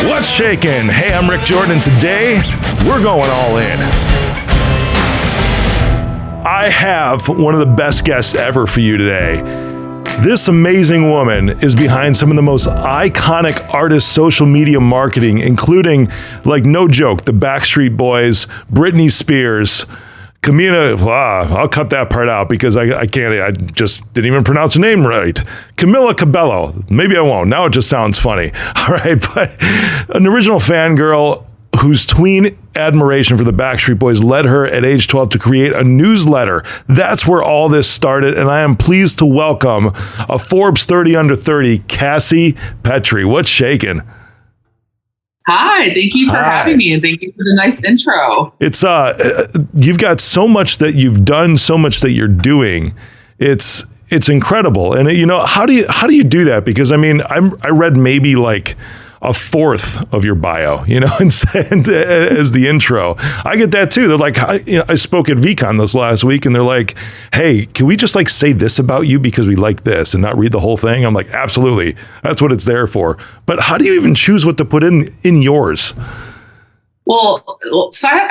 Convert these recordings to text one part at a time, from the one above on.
What's shaking? Hey, I'm Rick Jordan. Today, we're going all in. I have one of the best guests ever for you today. This amazing woman is behind some of the most iconic artist social media marketing, including, like, no joke, the Backstreet Boys, Britney Spears, Camila, I'll cut that part out because I can't, I just didn't even pronounce her name right. Camila Cabello. Maybe I won't. Now it just sounds funny. All right. But an original fangirl whose tween admiration for the Backstreet Boys led her at age 12 to create a newsletter. That's where all this started. And I am pleased to welcome a Forbes 30 under 30, Cassie Petrey. What's shaking? Hi, thank you for having me, and thank you for the nice intro. It's you've got so much that you've done, so much that you're doing. It's incredible. And you know, how do you do that? Because I mean, I read maybe like a fourth of your bio, you know, and as the intro. I get that too. They're like, I spoke at VeeCon this last week, and they're like, hey, can we just like say this about you because we like this and not read the whole thing? I'm like, absolutely. That's what it's there for. But how do you even choose what to put in yours? Well, so I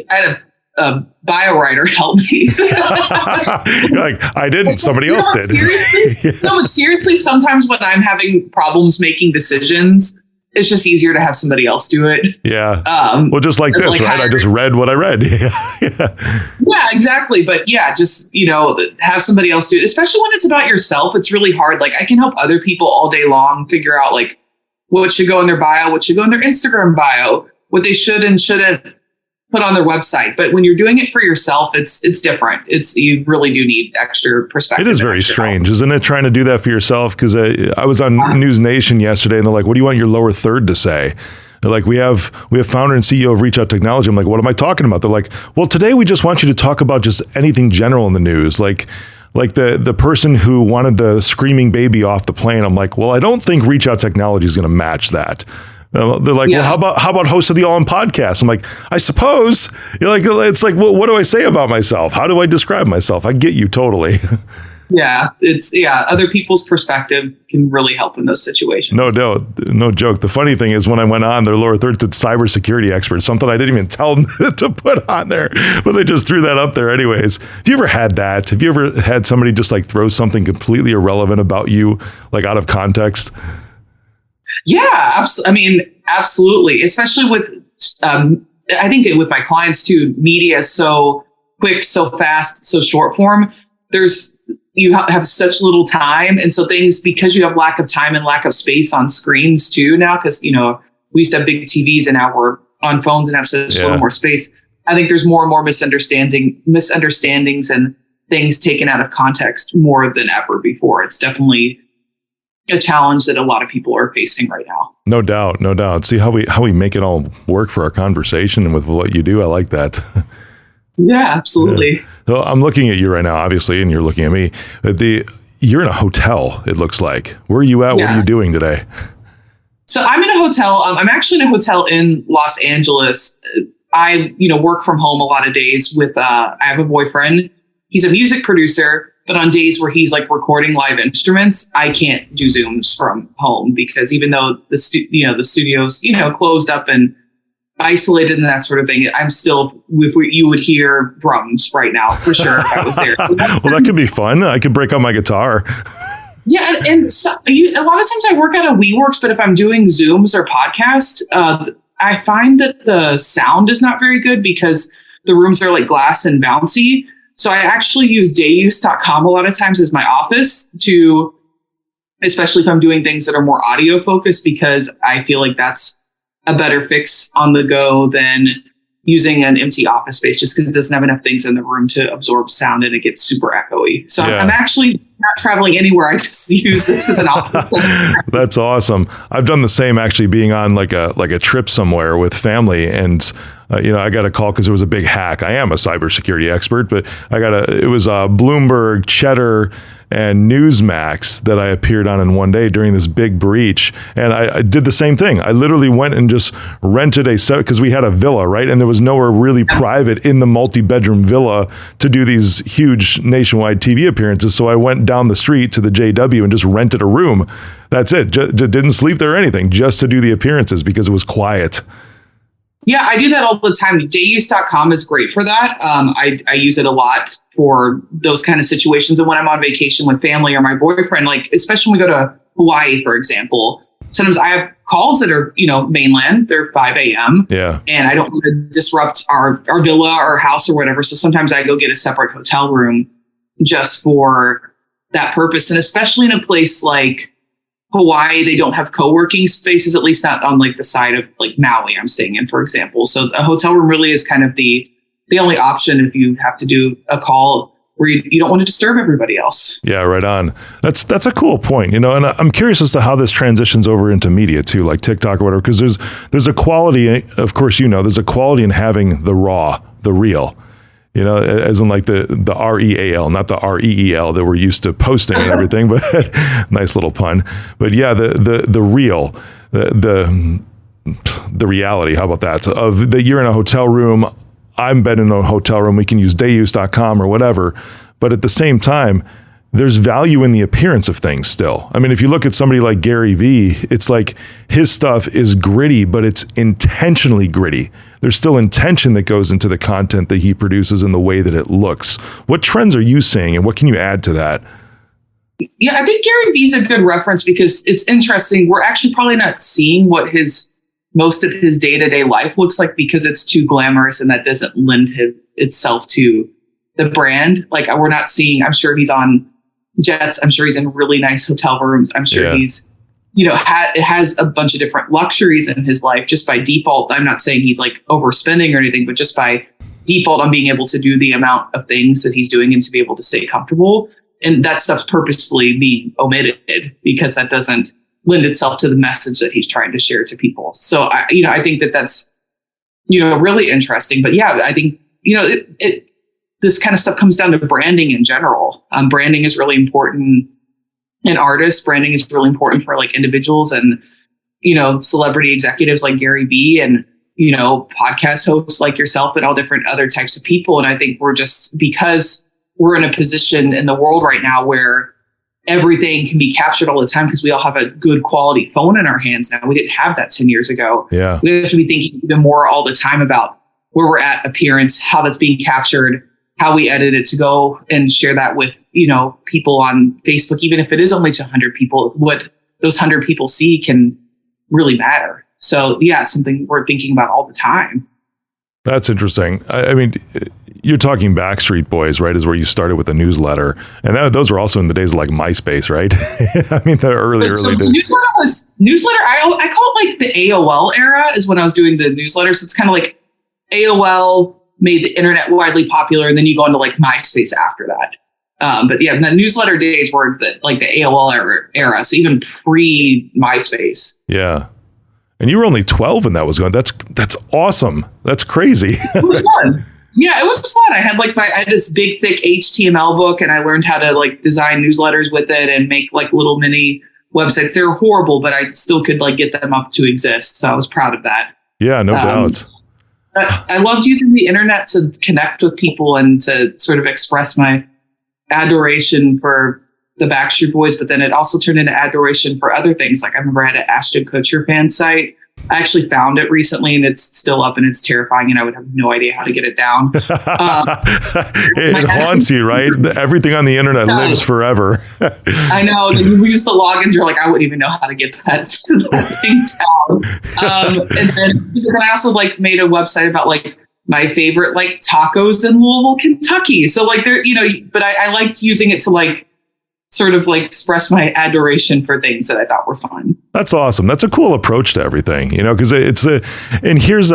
had a bio writer help me. You're like, I didn't, somebody else did. Seriously? Yeah. No, but seriously, sometimes when I'm having problems making decisions, it's just easier to have somebody else do it. Yeah. Well, just like this, like, right? I just read what I read. Yeah, exactly. But yeah, just, you know, have somebody else do it, especially when it's about yourself. It's really hard. Like, I can help other people all day long figure out like what should go in their bio, what should go in their Instagram bio, what they should and shouldn't put on their website. But when you're doing it for yourself, it's different. You really do need extra perspective. It is very strange, isn't it? Trying to do that for yourself. Because I was on News Nation yesterday, and they're like, what do you want your lower third to say? They're like, we have founder and CEO of Reach Out Technology. I'm like, what am I talking about? They're like, well, today we just want you to talk about just anything general in the news. Like the person who wanted the screaming baby off the plane. I'm like, well, I don't think Reach Out Technology is going to match that. They're like, yeah. Well, how about host of the All In podcast? I'm like, I suppose. You're like, it's like, well, what do I say about myself? How do I describe myself? I get you totally. Yeah, other people's perspective can really help in those situations. No joke. The funny thing is when I went on, their lower third said cybersecurity expert, something I didn't even tell them to put on there, but they just threw that up there anyways. Have you ever had that? Have you ever had somebody just like throw something completely irrelevant about you, like out of context? Yeah, absolutely. Especially with, I think with my clients too, media is so quick, so fast, so short form. You have such little time. And so things, because you have lack of time and lack of space on screens too now, because, you know, we used to have big TVs and now we're on phones and have such a little more space. I think there's more and more misunderstandings and things taken out of context more than ever before. It's definitely a challenge that a lot of people are facing right now. No doubt. See how we make it all work for our conversation and with what you do. I like that. Yeah, absolutely. Yeah. So I'm looking at you right now, obviously, and you're looking at me. You're in a hotel, it looks like. Where are you at? Yes. What are you doing today? So I'm in a hotel. I'm actually in a hotel in Los Angeles. I, work from home a lot of days with, I have a boyfriend. He's a music producer. But on days where he's like recording live instruments, I can't do Zooms from home because even though the studio's, closed up and isolated and that sort of thing, I'm still, you would hear drums right now for sure if I was there. Well, that could be fun. I could break out my guitar. Yeah. And so, a lot of times I work out of WeWorks, but if I'm doing Zooms or podcasts, I find that the sound is not very good because the rooms are like glass and bouncy. So I actually use dayuse.com a lot of times as my office especially if I'm doing things that are more audio focused, because I feel like that's a better fix on the go than using an empty office space just because it doesn't have enough things in the room to absorb sound and it gets super echoey. So yeah. I'm actually not traveling anywhere. I just use this as an office. That's awesome. I've done the same actually being on like a trip somewhere with family and I got a call because it was a big hack. I am a cybersecurity expert, but it was Bloomberg, Cheddar, and Newsmax that I appeared on in one day during this big breach. And I did the same thing. I literally went and just rented a set because we had a villa, right? And there was nowhere really private in the multi-bedroom villa to do these huge nationwide TV appearances. So I went down the street to the JW and just rented a room. That's it. Didn't sleep there or anything, just to do the appearances because it was quiet. Yeah, I do that all the time. Dayuse.com is great for that. I use it a lot for those kind of situations. And when I'm on vacation with family or my boyfriend, like especially when we go to Hawaii, for example, sometimes I have calls that are, mainland, they're 5 a.m. Yeah. And I don't want to disrupt our villa or house or whatever. So sometimes I go get a separate hotel room just for that purpose. And especially in a place like Hawaii, they don't have co-working spaces, at least not on like the side of like Maui I'm staying in, for example. So a hotel room really is kind of the only option if you have to do a call where you don't want to disturb everybody else. Yeah, right on. That's a cool point, and I'm curious as to how this transitions over into media too, like TikTok or whatever, because there's a quality, of course, there's a quality in having the raw, the real. As in like the REAL, not the REEL that we're used to posting and everything, but nice little pun. But yeah, the real, the reality, how about that? So of that you're in a hotel room, I'm been in a hotel room, we can use dayuse.com or whatever. But at the same time, there's value in the appearance of things still. I mean, if you look at somebody like Gary Vee, it's like his stuff is gritty, but it's intentionally gritty. There's still intention that goes into the content that he produces and the way that it looks. What trends are you seeing and what can you add to that? Yeah, I think Gary Vee's a good reference because it's interesting. We're actually probably not seeing what most of his day-to-day life looks like because it's too glamorous and that doesn't lend itself to the brand. Like we're not seeing, I'm sure he's on jets. I'm sure he's in really nice hotel rooms. I'm sure he's, has a bunch of different luxuries in his life just by default. I'm not saying he's like overspending or anything, but just by default on being able to do the amount of things that he's doing and to be able to stay comfortable. And that stuff's purposefully being omitted because that doesn't lend itself to the message that he's trying to share to people. So I think that's, really interesting, but yeah, I think, this kind of stuff comes down to branding in general. Branding is really important in artists. Branding is really important for like individuals and, celebrity executives like Gary Vee and, podcast hosts like yourself and all different other types of people. And I think because we're in a position in the world right now where everything can be captured all the time because we all have a good quality phone in our hands now. We didn't have that 10 years ago. Yeah. We have to be thinking even more all the time about where we're at, appearance, how that's being captured, how we edit it to go and share that with, people on Facebook, even if it is only to 100 people, what those 100 people see can really matter. So yeah, it's something we're thinking about all the time. That's interesting. I mean, you're talking Backstreet Boys, right? Is where you started with a newsletter. And those were also in the days of like MySpace, right? I mean, the early days. The newsletter. I call it like the AOL era is when I was doing the newsletter. So it's kind of like AOL made the internet widely popular. And then you go into like MySpace after that. But yeah, the newsletter days were the AOL era. So even pre MySpace. Yeah. And you were only 12 when that was going. That's awesome. That's crazy. It was fun. Yeah, it was fun. I had this big, thick HTML book and I learned how to like design newsletters with it and make like little mini websites. They were horrible, but I still could like get them up to exist. So I was proud of that. Yeah, no doubt. I loved using the internet to connect with people and to sort of express my adoration for the Backstreet Boys, but then it also turned into adoration for other things. Like I remember I had an Ashton Kutcher fan site. I actually found it recently and it's still up and it's terrifying and I would have no idea how to get it down. It haunts you, right? Everything on the internet lives forever. I know. Then you use the logins, you're like, I wouldn't even know how to get that thing down. And then I also like made a website about like my favorite like tacos in Louisville, Kentucky. So like there, but I liked using it to like sort of like express my adoration for things that I thought were fun. That's awesome. That's a cool approach to everything, because and here's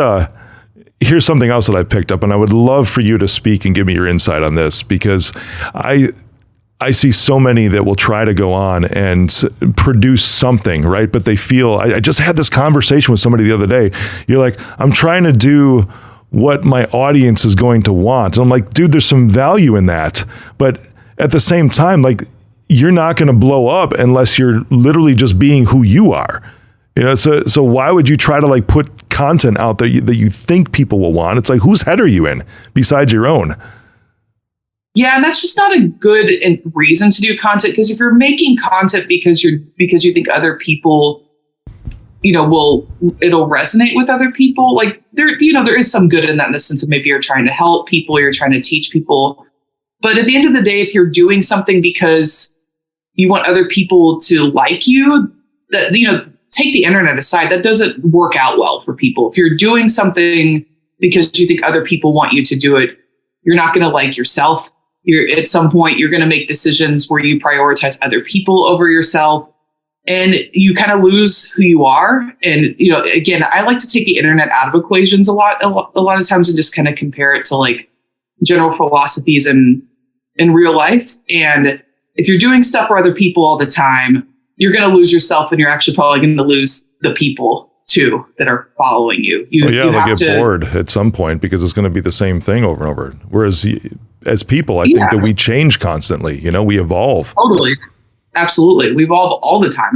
something else that I picked up and I would love for you to speak and give me your insight on this because I see so many that will try to go on and produce something, right? But they feel, I just had this conversation with somebody the other day. You're like, I'm trying to do what my audience is going to want. And I'm like, dude, there's some value in that. But at the same time, like, you're not going to blow up unless you're literally just being who you are. So why would you try to like put content out there that you think people will want? It's like, whose head are you in besides your own? Yeah, and that's just not a good reason to do content, because if you're making content because you think other people, it'll resonate with other people, like there is some good in that, in the sense of maybe you're trying to help people, you're trying to teach people. But at the end of the day, if you're doing something because you want other people to like you, that, take the internet aside, that doesn't work out well for people. If you're doing something because you think other people want you to do it, you're not going to like yourself. At some point, you're going to make decisions where you prioritize other people over yourself, and you kind of lose who you are. And, again, I like to take the internet out of equations a lot of times and just kind of compare it to like general philosophies in real life. And if you're doing stuff for other people all the time, you're going to lose yourself, and you're actually probably going to lose the people too that are following you. They'll get bored at some point because it's going to be the same thing over and over. Whereas as people, I think that we change constantly. We evolve. Totally. Absolutely. We evolve all the time.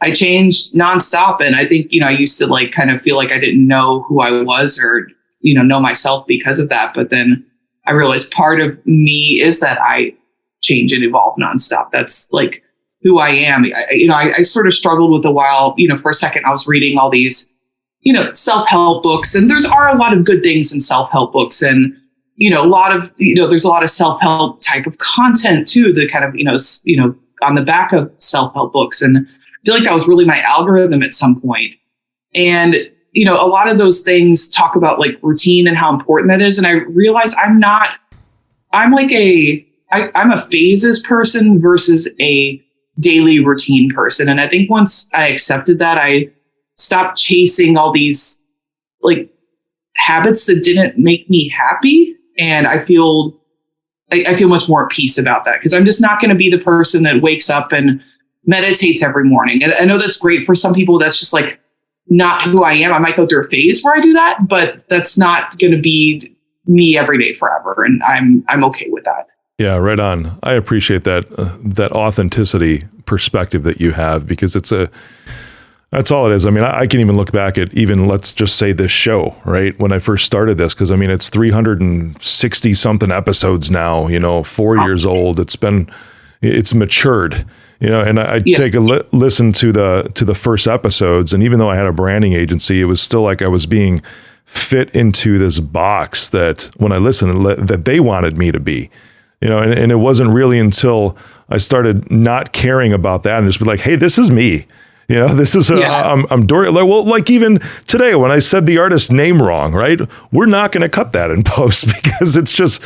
I change nonstop. And I think, I used to like kind of feel like I didn't know who I was or, know myself because of that. But then I realized part of me is that I change and evolve nonstop. That's like who I am. I sort of struggled with a while, for a second. I was reading all these, self-help books, and there's a lot of good things in self-help books, and, there's a lot of self-help type of content too, that kind of, on the back of self-help books. And I feel like that was really my algorithm at some point. And, a lot of those things talk about like routine and how important that is. And I realized I'm a phases person versus a daily routine person. And I think once I accepted that, I stopped chasing all these like habits that didn't make me happy. And I feel much more at peace about that, because I'm just not going to be the person that wakes up and meditates every morning. And I know that's great for some people. That's just like not who I am. I might go through a phase where I do that, but that's not going to be me every day forever. And I'm okay with that. Yeah, right on. I appreciate that authenticity perspective that you have, because that's all it is. I mean, I can even look back at let's just say this show, right? When I first started this, because I mean, it's 360 something episodes now, 4 years old. It's matured, and I take a listen to the first episodes. And even though I had a branding agency, it was still like I was being fit into this box that when I listened, that they wanted me to be. And it wasn't really until I started not caring about that and just be like, hey, this is me. This is, I'm Dory. Like even today when I said the artist's name wrong, right? We're not going to cut that in post because it's just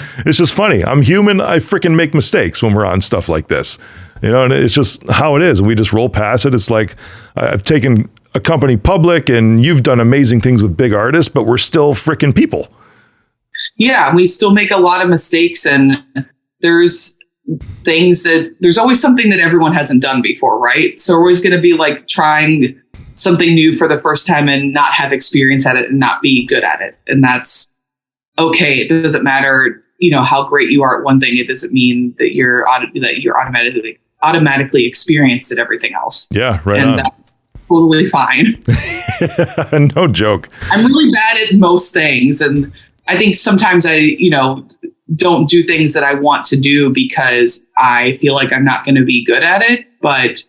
funny. I'm human. I freaking make mistakes when we're on stuff like this, and it's just how it is. We just roll past it. It's like I've taken a company public and you've done amazing things with big artists, but we're still freaking people. Yeah. We still make a lot of mistakes, and there's always something that everyone hasn't done before, right? So we're always going to be like trying something new for the first time and not have experience at it and not be good at it. And that's okay. It doesn't matter, how great you are at one thing. It doesn't mean that you're automatically experienced at everything else. Yeah, right. And that's totally fine. No joke. I'm really bad at most things. And I think sometimes I, don't do things that I want to do because I feel like I'm not going to be good at it. But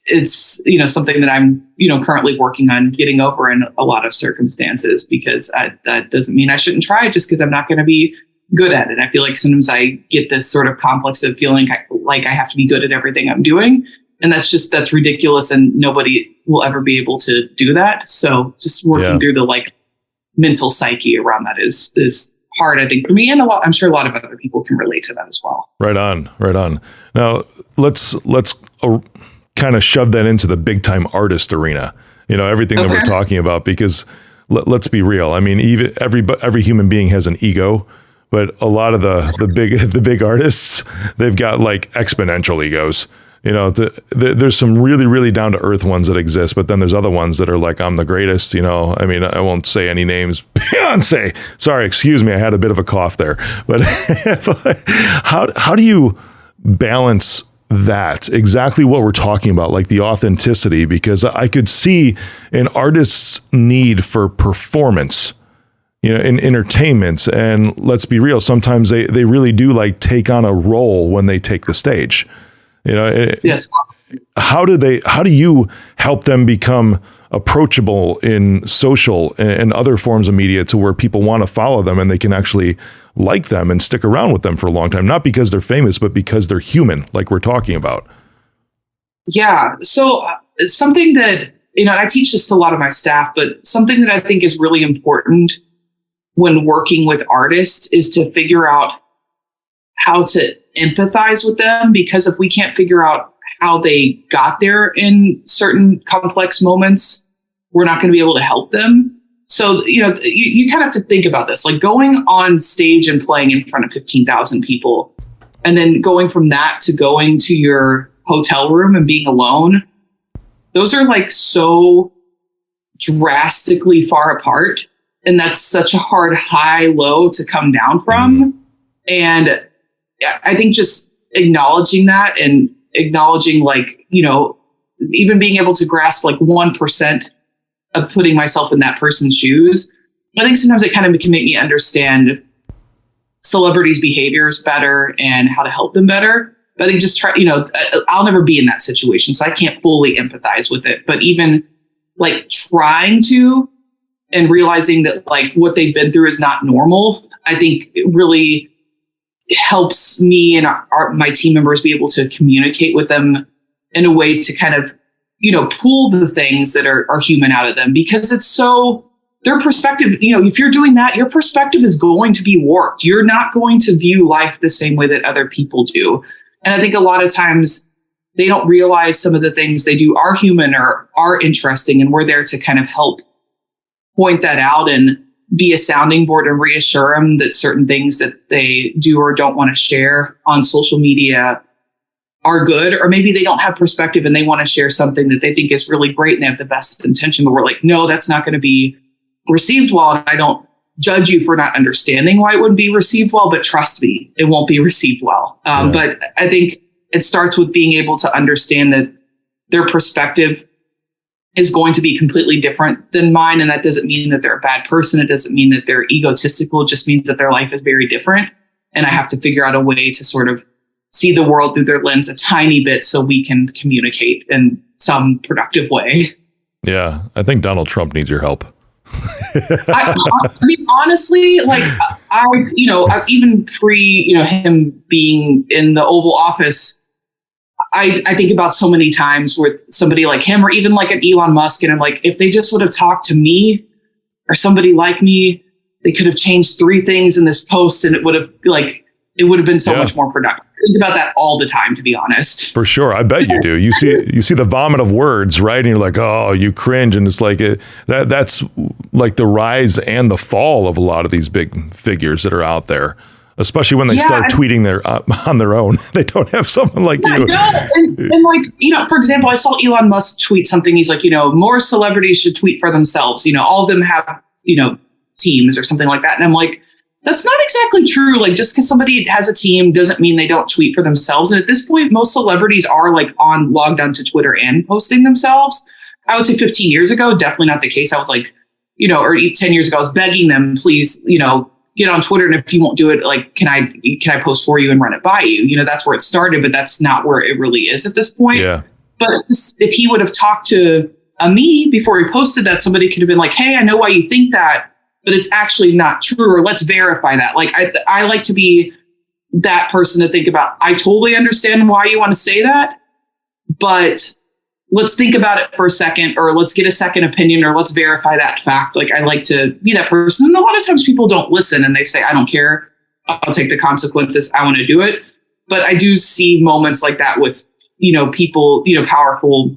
it's, something that I'm, currently working on getting over in a lot of circumstances, because that doesn't mean I shouldn't try it just because I'm not going to be good at it. I feel like sometimes I get this sort of complex of feeling like I have to be good at everything I'm doing. And that's ridiculous. And nobody will ever be able to do that. So just working through the like mental psyche around that is hard, I think, for me, and I'm sure a lot of other people can relate to that as well. Right on. Now let's kind of shove that into the big time artist arena. Everything that we're talking about, because let's be real. I mean, even every human being has an ego, but a lot of the big artists, they've got like exponential egos. There's some really, really down to earth ones that exist, but then there's other ones that are like, I'm the greatest, I mean, I won't say any names. Beyonce, sorry, excuse me. I had a bit of a cough there, but how do you balance that exactly what we're talking about, like the authenticity, because I could see an artist's need for performance, in entertainment. And let's be real, sometimes they really do like take on a role when they take the stage. Yes. How do you help them become approachable in social and other forms of media to where people want to follow them and they can actually like them and stick around with them for a long time, not because they're famous, but because they're human, like we're talking about? Yeah. So something that, I teach this to a lot of my staff, but something that I think is really important when working with artists is to figure out how to empathize with them, because if we can't figure out how they got there in certain complex moments, we're not going to be able to help them. So, you kind of have to think about this, like going on stage and playing in front of 15,000 people, and then going from that to going to your hotel room and being alone. Those are like so drastically far apart. And that's such a hard high low to come down from. And I think just acknowledging that and acknowledging even being able to grasp like 1% of putting myself in that person's shoes. I think sometimes it kind of can make me understand celebrities' behaviors better and how to help them better. But I think just I'll never be in that situation, so I can't fully empathize with it. But even like trying to and realizing that like what they've been through is not normal, I think it really helps me and my team members be able to communicate with them in a way to kind of, pull the things that are human out of them, because it's so their perspective, if you're doing that, your perspective is going to be warped. You're not going to view life the same way that other people do. And I think a lot of times they don't realize some of the things they do are human or are interesting. And we're there to kind of help point that out and be a sounding board and reassure them that certain things that they do or don't want to share on social media are good, or maybe they don't have perspective and they want to share something that they think is really great and they have the best intention, but we're like, no, that's not going to be received well. And I don't judge you for not understanding why it wouldn't be received well, but trust me, it won't be received well. But I think it starts with being able to understand that their perspective is going to be completely different than mine. And that doesn't mean that they're a bad person. It doesn't mean that they're egotistical. It just means that their life is very different. And I have to figure out a way to sort of see the world through their lens a tiny bit so we can communicate in some productive way. Yeah. I think Donald Trump needs your help. I mean, honestly, like even pre, him being in the Oval Office, I think about so many times with somebody like him or even like an Elon Musk. And I'm like, if they just would have talked to me or somebody like me, they could have changed 3 things in this post and it would have been so much more productive. I think about that all the time, to be honest. For sure. I bet you do. You see the vomit of words, right? And you're like, oh, you cringe. And it's like that's like the rise and the fall of a lot of these big figures that are out there, especially when they start tweeting on their own. They don't have someone like you. And like, for example, I saw Elon Musk tweet something. He's like, more celebrities should tweet for themselves. All of them have, teams or something like that. And I'm like, that's not exactly true. Like, just because somebody has a team doesn't mean they don't tweet for themselves. And at this point, most celebrities are like logged onto Twitter and posting themselves. I would say 15 years ago, definitely not the case. I was like, or 10 years ago, I was begging them, please, get on Twitter. And if you won't do it, like, can I post for you and run it by you? That's where it started, but that's not where it really is at this point. Yeah. But if he would have talked to me before he posted that, somebody could have been like, hey, I know why you think that, but it's actually not true, or let's verify that. Like, I like to be that person to think about, I totally understand why you want to say that, but let's think about it for a second, or let's get a second opinion, or let's verify that fact. Like, I like to be that person. And a lot of times people don't listen and they say, I don't care. I'll take the consequences. I want to do it. But I do see moments like that with, people, powerful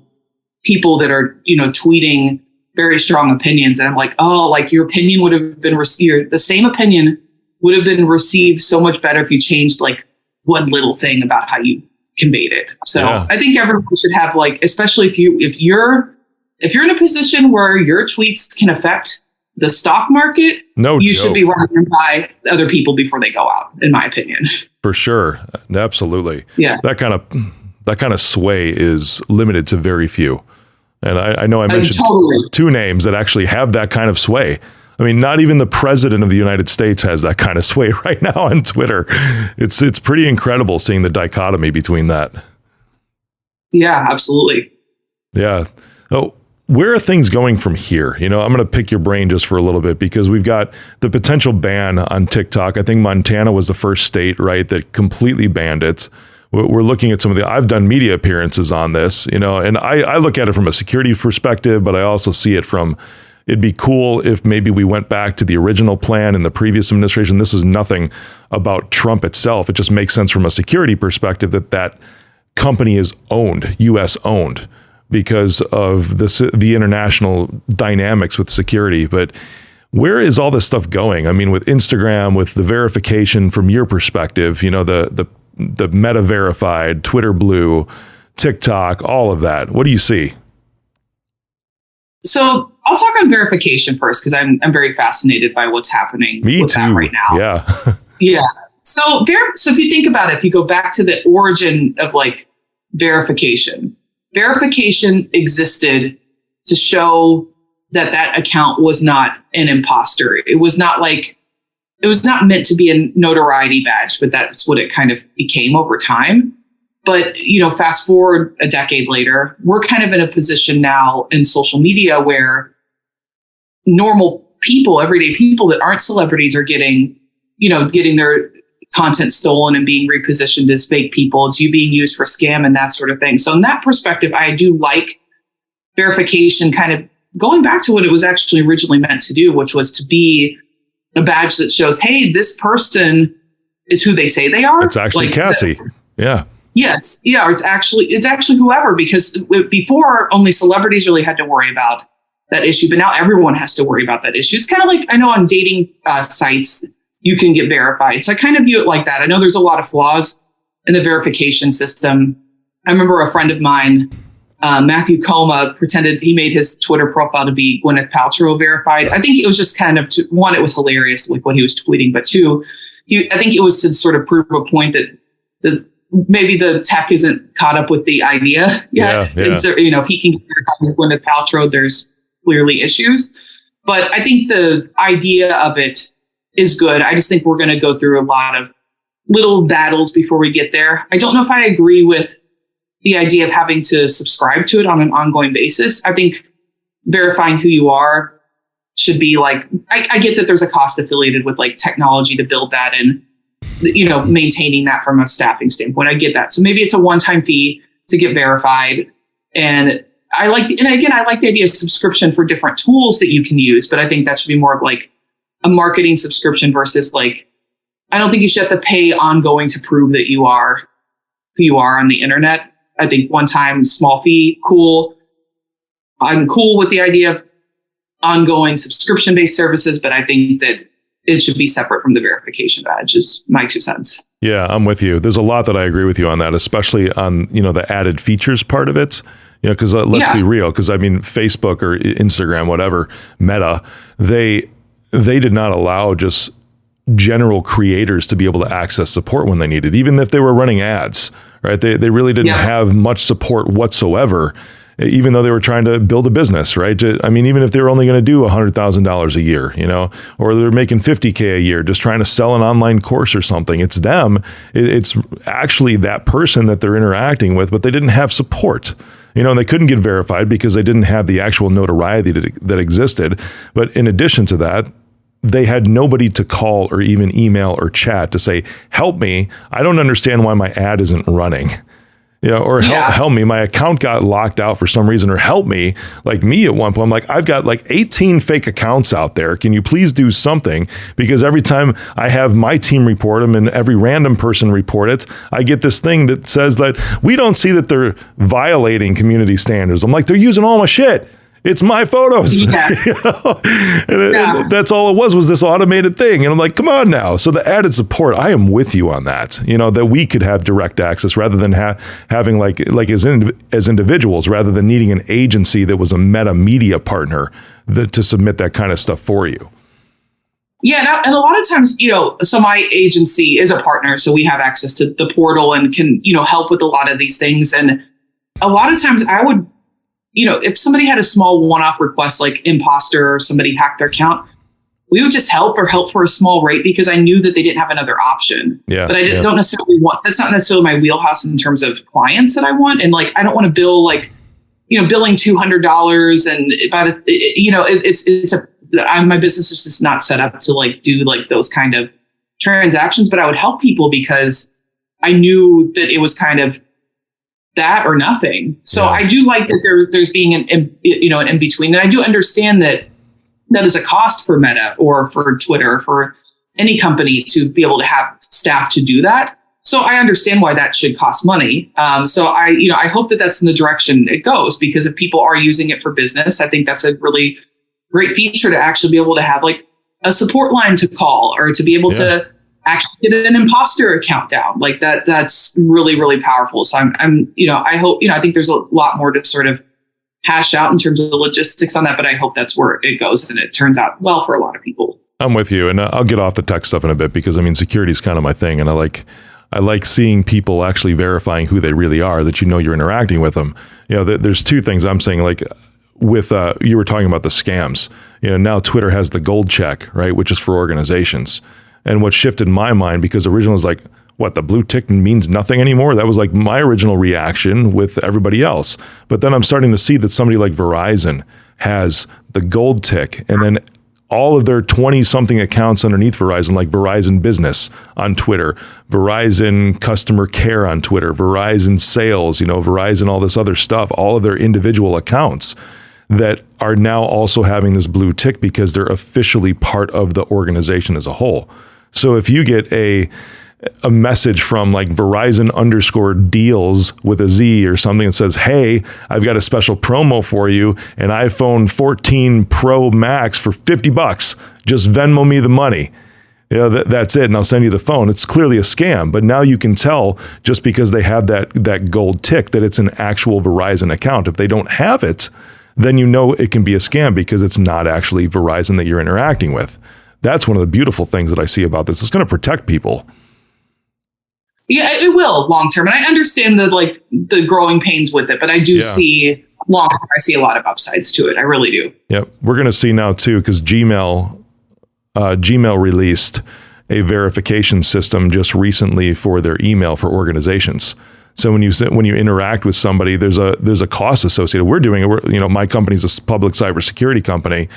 people that are, tweeting very strong opinions. And I'm like, oh, like your opinion would have been received. The same opinion would have been received so much better if you changed like one little thing about how you conveyed it. So I think everyone should have, like, especially if you're in a position where your tweets can affect the stock market, No you joke. should be running them by other people before they go out, in my opinion. For sure. Absolutely. Yeah. That kind of sway is limited to very few. And I know I mentioned totally. two names that actually have that kind of sway. I mean, not even the president of the United States has that kind of sway right now on Twitter. It's pretty incredible seeing the dichotomy between that. Yeah, absolutely. Yeah. Oh, where are things going from here? I'm going to pick your brain just for a little bit because we've got the potential ban on TikTok. I think Montana was the first state, right, that completely banned it. We're looking at I've done media appearances on this, and I look at it from a security perspective, but I also see it from, it'd be cool if maybe we went back to the original plan in the previous administration. This is nothing about Trump itself. It just makes sense from a security perspective that company is owned, U.S. owned, because of the international dynamics with security. But where is all this stuff going? I mean, with Instagram, with the verification from your perspective, the Meta verified, Twitter Blue, TikTok, all of that. What do you see? So I'll talk on verification first because I'm very fascinated by what's happening with that right now. Yeah. Yeah. So if you think about it, if you go back to the origin of like verification existed to show that account was not an imposter. It was not meant to be a notoriety badge, but that's what it kind of became over time. But, fast forward a decade later, we're kind of in a position now in social media where normal people, everyday people that aren't celebrities are getting their content stolen and being repositioned as fake people. It's you being used for scam and that sort of thing. So in that perspective, I do like verification kind of going back to what it was actually originally meant to do, which was to be a badge that shows, hey, this person is who they say they are. It's actually like Cassie. Yeah. Yes. Yeah. It's actually whoever, because before only celebrities really had to worry about that issue, but now everyone has to worry about that issue. It's kind of like, I know on dating sites, you can get verified. So I kind of view it like that. I know there's a lot of flaws in the verification system. I remember a friend of mine, Matthew Coma, pretended he made his Twitter profile to be Gwyneth Paltrow verified. I think it was just kind of, one, it was hilarious, like what he was tweeting, but two, I think it was to sort of prove a point that maybe the tech isn't caught up with the idea yet. Yeah. So, if he can get verified as Gwyneth Paltrow, there's clearly issues. But I think the idea of it is good. I just think we're going to go through a lot of little battles before we get there. I don't know if I agree with the idea of having to subscribe to it on an ongoing basis. I think verifying who you are should be like, I get that there's a cost affiliated with like technology to build that and, maintaining that from a staffing standpoint. I get that. So maybe it's a one-time fee to get verified. And I like the idea of subscription for different tools that you can use, but I think that should be more of like a marketing subscription versus like, I don't think you should have to pay ongoing to prove that you are who you are on the internet. I think one time, small fee, cool. I'm cool with the idea of ongoing subscription-based services, but I think that it should be separate from the verification badge is my 2 cents. Yeah, I'm with you. There's a lot that I agree with you on that, especially on, the added features part of it. Because let's be real, because I mean, Facebook or Instagram, whatever, Meta, they did not allow just general creators to be able to access support when they needed, even if they were running ads, right? They really didn't have much support whatsoever, even though they were trying to build a business, right? I mean, even if they were only going to do $100,000 a year, or they're making $50K a year, just trying to sell an online course or something. It's them. It's actually that person that they're interacting with, but they didn't have support. And they couldn't get verified because they didn't have the actual notoriety that existed. But in addition to that, they had nobody to call or even email or chat to say, help me. I don't understand why my ad isn't running. Help me. My account got locked out for some reason, or help me. Like me at one point, I'm like, I've got like 18 fake accounts out there. Can you please do something? Because every time I have my team report them and every random person report it, I get this thing that says that we don't see that they're violating community standards. I'm like, they're using all my shit. It's my photos. Yeah. That's all it was this automated thing. And I'm like, come on now. So the added support, I am with you on that, that we could have direct access rather than having like as individuals, rather than needing an agency that was a meta media partner to submit that kind of stuff for you. Yeah. And a lot of times, so my agency is a partner. So we have access to the portal and can, help with a lot of these things. And a lot of times I would, if somebody had a small one-off request, like imposter or somebody hacked their account, we would just help for a small rate because I knew that they didn't have another option. Yeah, but I don't necessarily that's not necessarily my wheelhouse in terms of clients that I want. And like, I don't want to bill billing $200 and by the, my business is just not set up to do those kind of transactions, but I would help people because I knew that it was kind of that or nothing. So yeah. I do like that there's being an in between. And I do understand that is a cost for Meta or for Twitter, or for any company to be able to have staff to do that. So I understand why that should cost money. So I hope that that's in the direction it goes, because if people are using it for business, I think that's a really great feature to actually be able to have like a support line to call, or to be able to actually get an imposter account down like that. That's really, really powerful. So I hope, I think there's a lot more to sort of hash out in terms of the logistics on that, but I hope that's where it goes and it turns out well for a lot of people. I'm with you. And I'll get off the tech stuff in a bit because security is kind of my thing. And I like seeing people actually verifying who they really are, that you're interacting with them. There's two things I'm saying, like with, you were talking about the scams, now Twitter has the gold check, right? Which is for organizations. And what shifted my mind, because originally was like, what, the blue tick means nothing anymore? That was like my original reaction with everybody else. But then I'm starting to see that somebody like Verizon has the gold tick, and then all of their 20 something accounts underneath Verizon, like Verizon Business on Twitter, Verizon Customer Care on Twitter, Verizon Sales, Verizon, all this other stuff, all of their individual accounts that are now also having this blue tick because they're officially part of the organization as a whole. So if you get a message from like Verizon _ with a Z or something that says, hey, I've got a special promo for you, an iPhone 14 Pro Max for $50, just Venmo me the money. That's it. And I'll send you the phone. It's clearly a scam, but now you can tell just because they have that gold tick that it's an actual Verizon account. If they don't have it, then it can be a scam because it's not actually Verizon that you're interacting with. That's one of the beautiful things that I see about this. It's going to protect people. Yeah, it will long term. And I understand the growing pains with it, but I do see long term, I see a lot of upsides to it. I really do. Yep. We're going to see now too, because Gmail released a verification system just recently for their email for organizations. So when you interact with somebody, there's a cost associated. We're doing it. My company's a public cybersecurity company.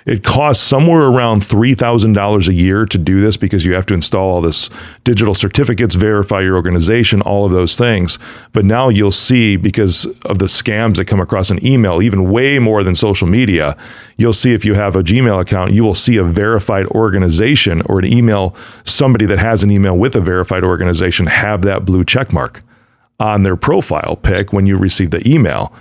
It costs somewhere around $3,000 a year to do this because you have to install all this digital certificates, verify your organization, all of those things. But now you'll see, because of the scams that come across an email, even way more than social media, you'll see if you have a Gmail account, you will see a verified organization or an email, somebody that has an email with a verified organization have that blue check mark on their profile pic when you receive the email.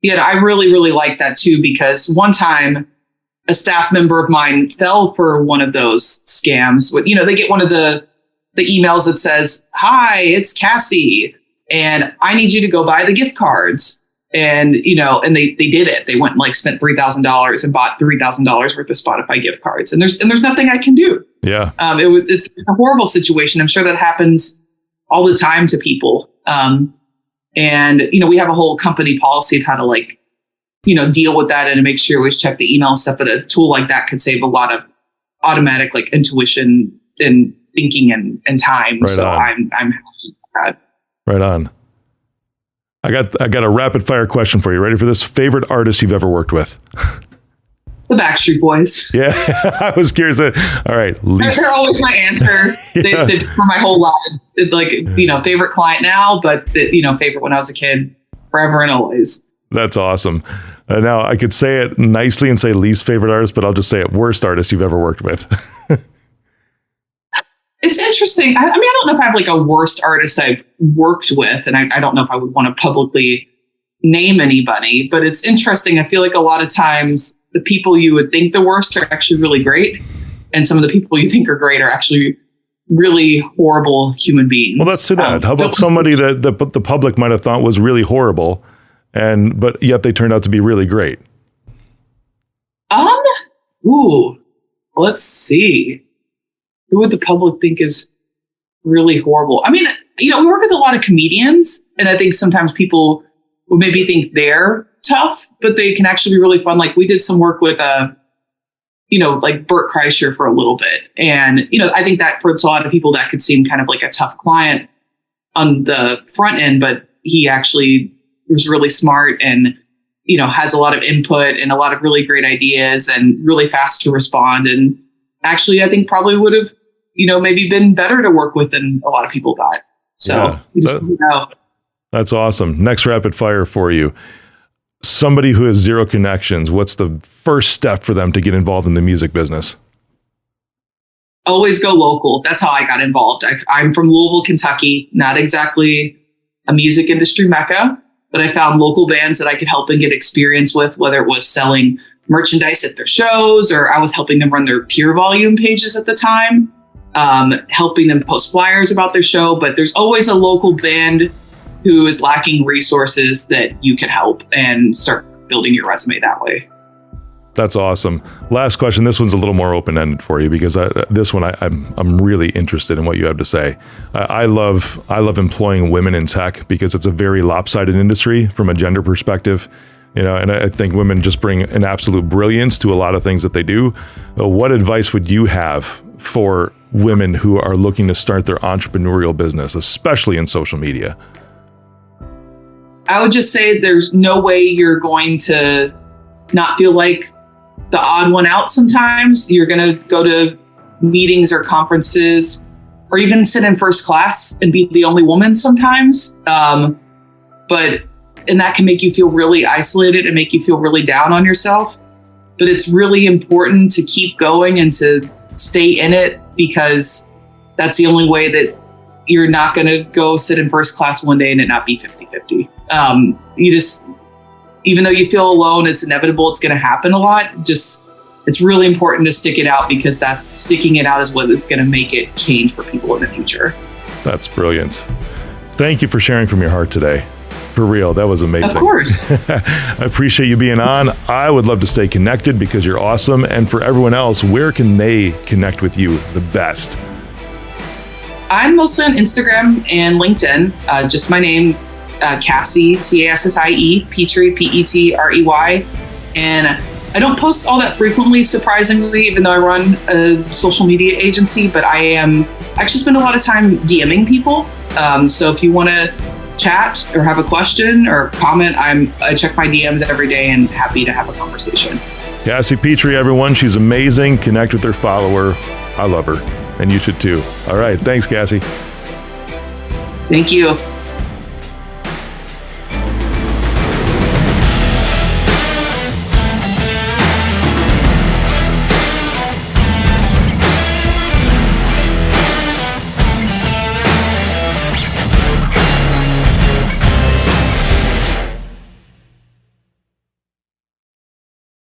Yeah, I really, really like that too, because one time a staff member of mine fell for one of those scams. They get one of the emails that says, hi, it's Cassie, and I need you to go buy the gift cards. And, and they did it. They went and spent $3,000 and bought $3,000 worth of Spotify gift cards. And there's nothing I can do. Yeah. It's a horrible situation. I'm sure that happens all the time to people. And, we have a whole company policy of how to deal with that and to make sure we always check the email and stuff. But a tool like that could save a lot of automatic intuition and thinking and time. Right so on. I'm happy with that. Right on. I got a rapid fire question for you. Ready for this? Favorite artist you've ever worked with? The Backstreet Boys. Yeah, I was curious. All right. They're always my answer for my whole life. Favorite client now, but favorite when I was a kid, forever and always. That's awesome. Now I could say it nicely and say least favorite artist, but I'll just say it, worst artist you've ever worked with. It's interesting. I don't know if I have a worst artist I've worked with, and I don't know if I would want to publicly name anybody, but it's interesting. I feel like a lot of times the people you would think the worst are actually really great. And some of the people you think are great are actually really horrible human beings. Well, let's do that. How about somebody that the public might have thought was really horrible, but yet they turned out to be really great? Let's see. Who would the public think is really horrible? I mean, we work with a lot of comedians, and I think sometimes people would maybe think they're tough, but they can actually be really fun. Like we did some work with like Bert Kreischer for a little bit. And, I think that for a lot of people that could seem kind of like a tough client on the front end, but he actually was really smart and, has a lot of input and a lot of really great ideas and really fast to respond. And actually, I think probably would have, maybe been better to work with than a lot of people thought. So that's awesome. Next rapid fire for you. Somebody who has zero connections, what's the first step for them to get involved in the music business? Always go local. That's how I got involved. I'm from Louisville, Kentucky, not exactly a music industry mecca, but I found local bands that I could help and get experience with, whether it was selling merchandise at their shows or I was helping them run their peer volume pages at the time, helping them post flyers about their show. But there's always a local band who is lacking resources that you can help and start building your resume that way. That's awesome. Last question. This one's a little more open-ended for you because I'm really interested in what you have to say. I love employing women in tech because it's a very lopsided industry from a gender perspective. And I think women just bring an absolute brilliance to a lot of things that they do. What advice would you have for women who are looking to start their entrepreneurial business, especially in social media? I would just say there's no way you're going to not feel like the odd one out sometimes. You're going to go to meetings or conferences or even sit in first class and be the only woman sometimes. And that can make you feel really isolated and make you feel really down on yourself. But it's really important to keep going and to stay in it because that's the only way that you're not going to go sit in first class one day and it not be 50-50. Even though you feel alone, it's inevitable. It's going to happen a lot. It's really important to stick it out because sticking it out is what is going to make it change for people in the future. That's brilliant. Thank you for sharing from your heart today. For real, that was amazing. Of course. I appreciate you being on. I would love to stay connected because you're awesome. And for everyone else, where can they connect with you the best? I'm mostly on Instagram and LinkedIn. Just my name, Cassie, Cassie, Petrey, Petrey. And I don't post all that frequently, surprisingly, even though I run a social media agency, but I actually spend a lot of time DMing people. So if you want to chat or have a question or comment, I check my DMs every day and happy to have a conversation. Cassie Petrey, everyone. She's amazing. Connect with her, follow her. I love her. And you should too. All right. Thanks, Cassie. Thank you.